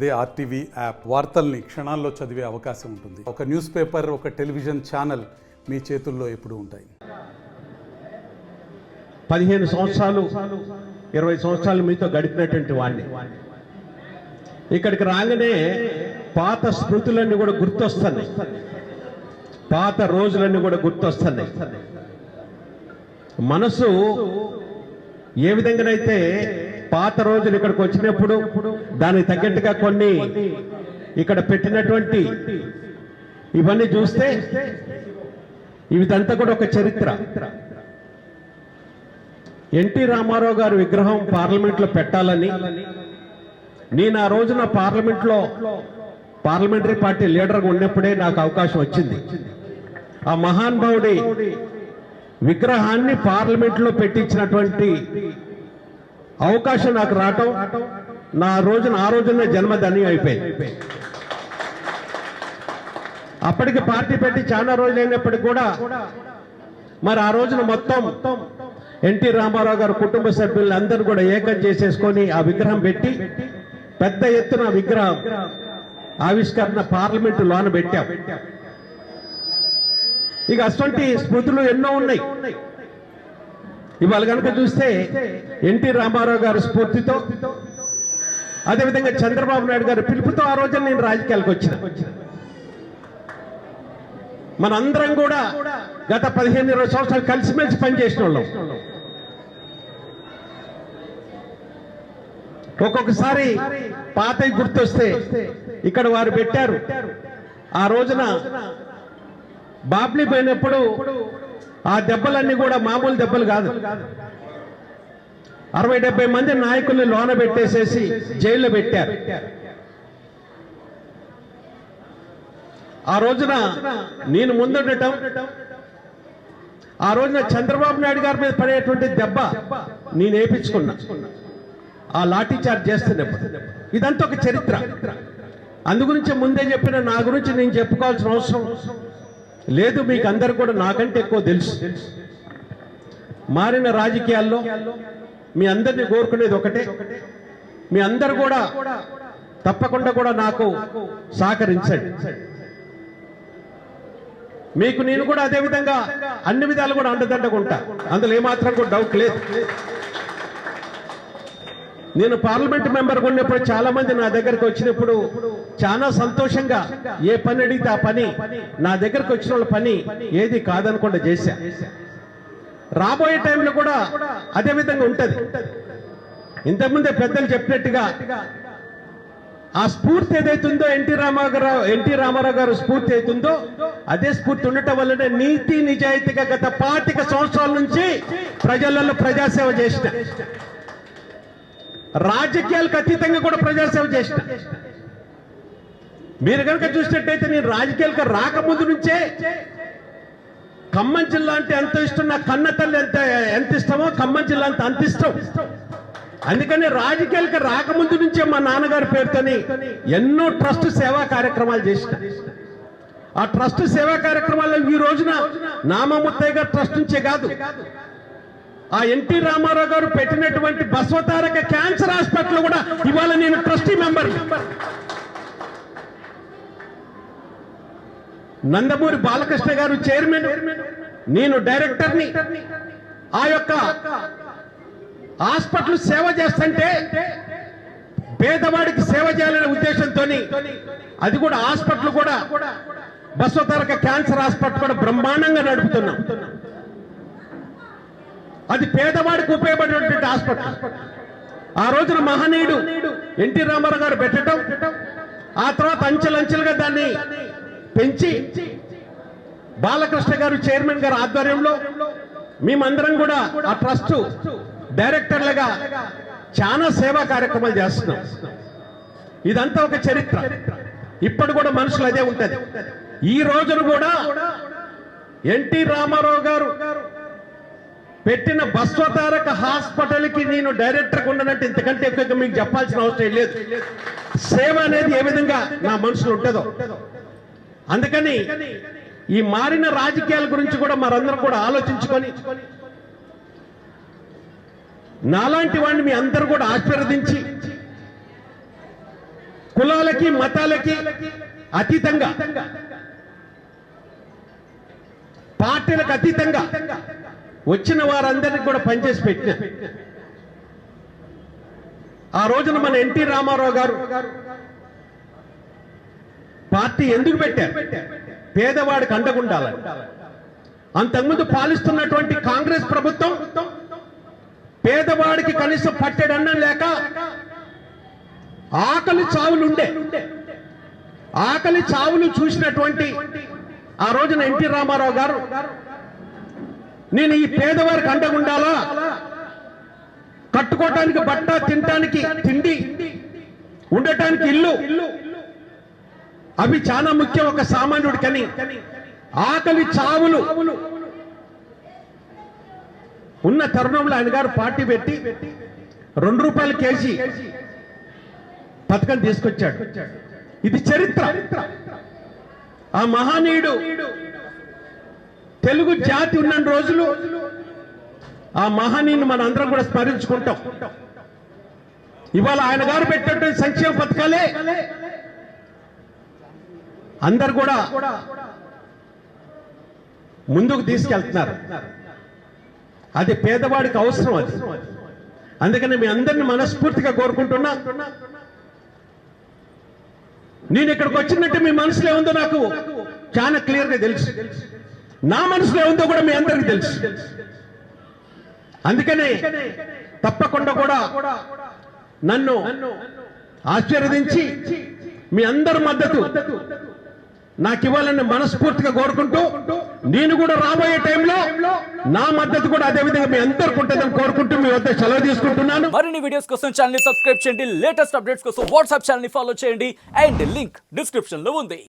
అదే RTV app వార్తల్ని క్షణాల్లో చదివే అవకాశం ఉంటుంది. ఒక న్యూస్ పేపర్, ఒక టెలివిజన్ ఛానల్ మీ చేతుల్లో ఎప్పుడూ ఉంటాయి. 15 సంవత్సరాలు 20 సంవత్సరాలు మీతో గడిపినటువంటి వాడిని ఇక్కడికి రాగానే పాత స్మృతులన్నీ కూడా గుర్తొస్తున్నాయి, పాత రోజులన్నీ కూడా గుర్తొస్తున్నాయి. మనసు ఏ విధంగానైతే పాత రోజులు ఇక్కడికి వచ్చినప్పుడు దానికి తగ్గట్టుగా కొన్ని ఇక్కడ పెట్టినటువంటి ఇవన్నీ చూస్తే ఇదంతా కూడా ఒక చరిత్ర. ఎన్టీ రామారావు గారి విగ్రహం పార్లమెంట్లో పెట్టాలని నేను ఆ రోజున పార్లమెంటరీ పార్టీ లీడర్గా ఉన్నప్పుడే నాకు అవకాశం వచ్చింది. ఆ మహానుభావుడి విగ్రహాన్ని పార్లమెంట్లో పెట్టించినటువంటి అవకాశం నాకు రావటం ఆ రోజున జన్మధన్యం అయిపోయింది. అప్పటికి పార్టీ పెట్టి చాలా రోజులు అయినప్పటికీ కూడా మరి ఆ రోజున మొత్తం ఎన్టీ రామారావు గారు కుటుంబ సభ్యులు అందరూ కూడా ఏకం చేసేసుకొని ఆ విగ్రహం పెట్టి పెద్ద ఎత్తున విగ్రహం ఆవిష్కరణ పార్లమెంటు లోన పెట్టాం. ఇక అటువంటి స్మృతులు ఎన్నో ఉన్నాయి. ఇవాళ కనుక చూస్తే ఎన్టీ రామారావు గారి స్ఫూర్తితో, అదేవిధంగా చంద్రబాబు నాయుడు గారి పిలుపుతో ఆ రోజున నేను రాజకీయాలకు వచ్చిన. మనందరం కూడా గత 15-20 సంవత్సరాలు కలిసిమెలిసి పనిచేసిన వాళ్ళం. ఒక్కొక్కసారి పాతవి గుర్తొస్తే ఇక్కడ వారు పెట్టారు. ఆ రోజున బాబ్లీ పోయినప్పుడు ఆ దెబ్బలన్నీ కూడా మామూలు దెబ్బలు కాదు. 60-70 మంది నాయకుల్ని లోన పెట్టేసేసి జైల్లో పెట్టారు. ఆ రోజున నేను ముందుండటం, ఆ రోజున చంద్రబాబు నాయుడు గారి మీద పడేటువంటి దెబ్బ నేను వేయించుకున్నా, ఆ లాఠీ చార్జ్ చేస్తున్నప్పుడు. ఇదంతా ఒక చరిత్ర. అందుగురించి ముందే చెప్పిన నా గురించి నేను చెప్పుకోవాల్సిన అవసరం లేదు. మీకు అందరు కూడా నాకంటే ఎక్కువ తెలుసు. మారిన రాజకీయాల్లో మీ అందరినీ కోరుకునేది ఒకటే, మీ అందరు కూడా తప్పకుండా కూడా నాకు సహకరించండి. మీకు నేను కూడా అదే విధంగా అన్ని విధాలు కూడా అండదండగా ఉంటా, అందులో ఏమాత్రం కూడా డౌట్ లేదు. నేను పార్లమెంట్ మెంబర్ ఉన్నప్పుడు చాలా మంది నా దగ్గరకు వచ్చినప్పుడు చాలా సంతోషంగా ఏ పని అడిగితే ఆ పని, నా దగ్గరకు వచ్చిన వాళ్ళ పని ఏది కాదనకుండా చేశా. రాబోయే టైంలో కూడా అదే విధంగా ఉంటది. ఇంతకుముందే పెద్దలు చెప్పినట్టుగా ఆ స్ఫూర్తి ఏదైతుందో ఎన్టీ రామారావు గారు స్ఫూర్తి అవుతుందో అదే స్ఫూర్తి ఉండటం వల్లనే నీతి నిజాయితీగా గత 25 సంవత్సరాల నుంచి ప్రజలలో ప్రజాసేవ చేసిన, రాజకీయాలకు అతీతంగా కూడా ప్రజాసేవ చేసిన. మీరు కనుక చూసినట్టయితే నేను రాజకీయాలకు రాకముందు నుంచే ఖమ్మం జిల్లా అంటే ఎంత ఇష్టం, నా కన్న తల్లి ఎంత ఇష్టమో ఖమ్మం జిల్లా అంత ఇష్టం. అందుకని రాజకీయాలకు రాకముందు నుంచే మా నాన్నగారి పేరుతోని ఎన్నో ట్రస్ట్ సేవా కార్యక్రమాలు చేసిన. ఆ ట్రస్ట్ సేవా కార్యక్రమాల్లో ఈ రోజున నామముత్తయ్య గారు ట్రస్ట్ నుంచే కాదు, ఆ ఎన్టీ రామారావు గారు పెట్టినటువంటి బసవతారక క్యాన్సర్ హాస్పిటల్ కూడా ఇవాళ నేను ట్రస్టీ మెంబర్. నందమూరి బాలకృష్ణ గారు చైర్మన్, నేను డైరెక్టర్ని. ఆ యొక్క హాస్పిటల్ సేవ చేస్తుంటే పేదవాడికి సేవ చేయాలనే ఉద్దేశంతో అది కూడా హాస్పిటల్ కూడా బసవతారక క్యాన్సర్ హాస్పిటల్ కూడా బ్రహ్మాండంగా నడుపుతున్నాం. అది పేదవాడికి ఉపయోగపడేటువంటి హాస్పిటల్. ఆ రోజున మహనీయుడు ఎన్టీ రామారావు గారు పెట్టడం, ఆ తర్వాత అంచెలంచెలుగా దాన్ని పెంచి బాలకృష్ణ గారు చైర్మన్ గారు ఆధ్వర్యంలో మేమందరం కూడా ఆ ట్రస్ట్ డైరెక్టర్లుగా చాలా సేవా కార్యక్రమాలు చేస్తున్నాం. ఇదంతా ఒక చరిత్ర. ఇప్పుడు కూడా మనుషులు అదే ఉంటది. ఈ రోజున కూడా ఎన్టీ రామారావు గారు పెట్టిన బసవతారక హాస్పిటల్ కి నేను డైరెక్టర్ ఉన్నదంటే ఇంతకంటే ఎక్కువగా మీకు చెప్పాల్సిన అవసరం లేదు. సేవ అనేది ఏ విధంగా నా మనసులో ఉంటుందో. అందుకని ఈ మారిన రాజకీయాల గురించి కూడా మనందరం కూడా ఆలోచించుకొని నాలాంటి వాడిని మీ అందరూ కూడా ఆశీర్వదించి కుల కులాలకి మతాలకి అతీతంగా, పార్టీలకు అతీతంగా వచ్చిన వారందరినీ కూడా పనిచేసి పెట్టిన ఆ రోజున మన ఎన్టీ రామారావు గారు పార్టీ ఎందుకు పెట్టారు? పేదవాడికి అండగుండాలని. అంతకుముందు పాలిస్తున్నటువంటి కాంగ్రెస్ ప్రభుత్వం పేదవాడికి కనీసం పట్టెడన్నం లేక ఆకలి చావులుండే. ఆకలి చావులు చూసినటువంటి ఆ రోజున ఎన్టీ రామారావు గారు, నేను ఈ పేదవారికి అండగుండాలా, కట్టుకోవటానికి బట్ట, తినటానికి తిండి, ఉండటానికి ఇల్లు, అవి చాలా ముఖ్యం ఒక సామాన్యుడికని ఆకలి చావులు ఉన్న తరుణంలో ఆయన గారు పార్టీ పెట్టి ₹2 కేజీ పథకం తీసుకొచ్చాడు. ఇది చరిత్ర. ఆ మహనీయుడు తెలుగు జాతి ఉన్న రోజులు ఆ మహనీయుని మన అందరం కూడా స్మరించుకుంటాం. ఇవాళ ఆయన గారు పెట్టినటువంటి సంక్షేమ పథకాలే అందరు కూడా ముందుకు తీసుకెళ్తున్నారు. అది పేదవాడికి అవసరం. అది అందుకని మీ అందరిని మనస్ఫూర్తిగా కోరుకుంటున్నా. నేను ఇక్కడికి వచ్చినట్టు మీ మనసులో ఏముందో నాకు చాలా క్లియర్ గా తెలుసు. నా మనసులో ఏముందో కూడా మీ అందరికీ తెలుసు. అందుకనే తప్పకుండా కూడా నన్ను ఆశీర్వదించి మీ అందరి మద్దతు నాకు ఇవ్వాలని మనస్ఫూర్తిగా కోరుకుంటూ, నేను కూడా రాబోయే టైంలో నా మద్దతు కూడా అదే విధంగా మీ అందరికి ఉంటుందని కోరుకుంటూ మీ వద్ద సెలవు తీసుకుంటున్నాను. మరిన్ని వీడియోస్ కోసం ఛానల్ ని సబ్స్క్రైబ్ చేయండి, లేటెస్ట్ అప్డేట్స్ కోసం వాట్సాప్ ఛానల్ ని ఫాలో చేయండి, అండ్ లింక్ డిస్క్రిప్షన్ లో ఉంది.